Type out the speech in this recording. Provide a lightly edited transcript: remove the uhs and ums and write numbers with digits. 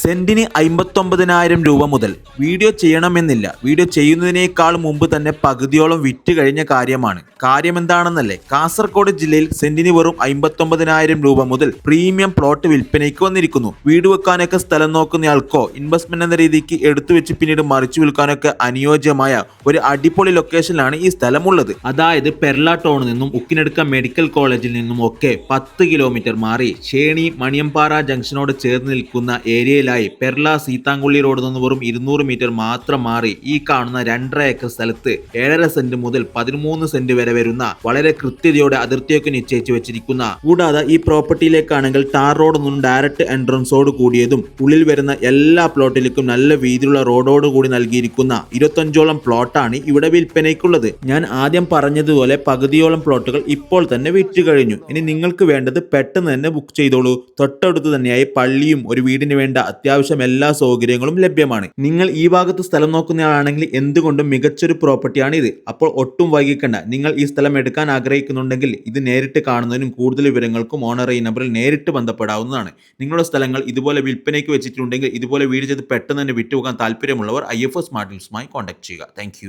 സെന്റിന് 59,000 രൂപ മുതൽ. വീഡിയോ ചെയ്യണമെന്നില്ല. വീഡിയോ ചെയ്യുന്നതിനേക്കാൾ മുമ്പ് തന്നെ പകുതിയോളം വിറ്റ് കഴിഞ്ഞ കാര്യമാണ്. കാര്യമെന്താണെന്നല്ലേ? കാസർഗോഡ് ജില്ലയിൽ സെന്റിന് വെറും 59,000 രൂപ മുതൽ പ്രീമിയം പ്ലോട്ട് വിൽപ്പനയ്ക്ക് വന്നിരിക്കുന്നു. വീട് വെക്കാനൊക്കെ സ്ഥലം നോക്കുന്നയാൾക്കോ ഇൻവെസ്റ്റ്മെന്റ് എന്ന രീതിക്ക് എടുത്തു വെച്ച് പിന്നീട് മറിച്ചു വിൽക്കാനൊക്കെ അനുയോജ്യമായ ഒരു അടിപൊളി ലൊക്കേഷനിലാണ് ഈ സ്ഥലമുള്ളത്. അതായത് പെർള ടൗണിൽ നിന്നും ഉക്കിനെടുക്ക മെഡിക്കൽ കോളേജിൽ നിന്നും ഒക്കെ 10 കിലോമീറ്റർ മാറി ഷേണി മണിയമ്പാറ ജംഗ്ഷനോട് ചേർന്ന് നിൽക്കുന്ന ഏരിയയിലായി പെർള സീതാങ്കുള്ളി റോഡ് നിന്ന് വെറും 200 മീറ്റർ മാത്രം മാറി ഈ കാണുന്ന 2.5 ഏക്കർ സ്ഥലത്ത് 7.5 സെന്റ് മുതൽ 13 സെന്റ് വരെ വരുന്ന വളരെ കൃത്യതയോടെ അതിർത്തിയൊക്കെ നിശ്ചയിച്ചു വെച്ചിരിക്കുന്ന, കൂടാതെ ഈ പ്രോപ്പർട്ടിയിലേക്കാണെങ്കിൽ ടാർ റോഡ് നിന്നും ഡയറക്റ്റ് എൻട്രൻസോട് കൂടിയതും ഉള്ളിൽ വരുന്ന എല്ലാ പ്ലോട്ടിലേക്കും നല്ല വീതിയുള്ള റോഡോട് കൂടി നൽകിയിരിക്കുന്ന 25ഓളം പ്ലോട്ടാണ് ഇവിടെ വിൽപ്പനയ്ക്കുള്ളത്. ഞാൻ ആദ്യം പറഞ്ഞതുപോലെ പകുതിയോളം പ്ലോട്ടുകൾ ഇപ്പോൾ തന്നെ വിറ്റ് കഴിഞ്ഞു. ഇനി നിങ്ങൾക്ക് വേണ്ടത് പെട്ടെന്ന് തന്നെ ബുക്ക് ചെയ്തോളൂ. തൊട്ടടുത്ത് തന്നെയായി പള്ളിയും ഒരു വീടിന് വേണ്ട അത്യാവശ്യം എല്ലാ സൗകര്യങ്ങളും ലഭ്യമാണ്. നിങ്ങൾ ഈ ഭാഗത്ത് സ്ഥലം നോക്കുന്നയാളാണെങ്കിൽ എന്തുകൊണ്ടും മികച്ചൊരു പ്രോപ്പർട്ടിയാണ് ഇത്. അപ്പോൾ ഒട്ടും വൈകിക്കണ്ട. നിങ്ങൾ ഈ സ്ഥലം എടുക്കാൻ ആഗ്രഹിക്കുന്നുണ്ടെങ്കിൽ ഇത് നേരിട്ട് കാണുന്നതിനും കൂടുതൽ വിവരങ്ങൾക്കും ഓണർ ഈ നമ്പറിൽ നേരിട്ട് ബന്ധപ്പെടാവുന്നതാണ്. നിങ്ങളുടെ സ്ഥലങ്ങൾ ഇതുപോലെ വിൽപ്പനയ്ക്ക് വെച്ചിട്ടുണ്ടെങ്കിൽ ഇതുപോലെ വീട് ചെയ്ത് പെട്ടെന്ന് തന്നെ വിറ്റുപോകാൻ താല്പര്യമുള്ളവർ IFO സ്മാർട്ട് ഡീൽസുമായി കോൺടാക്ട് ചെയ്യുക. താങ്ക്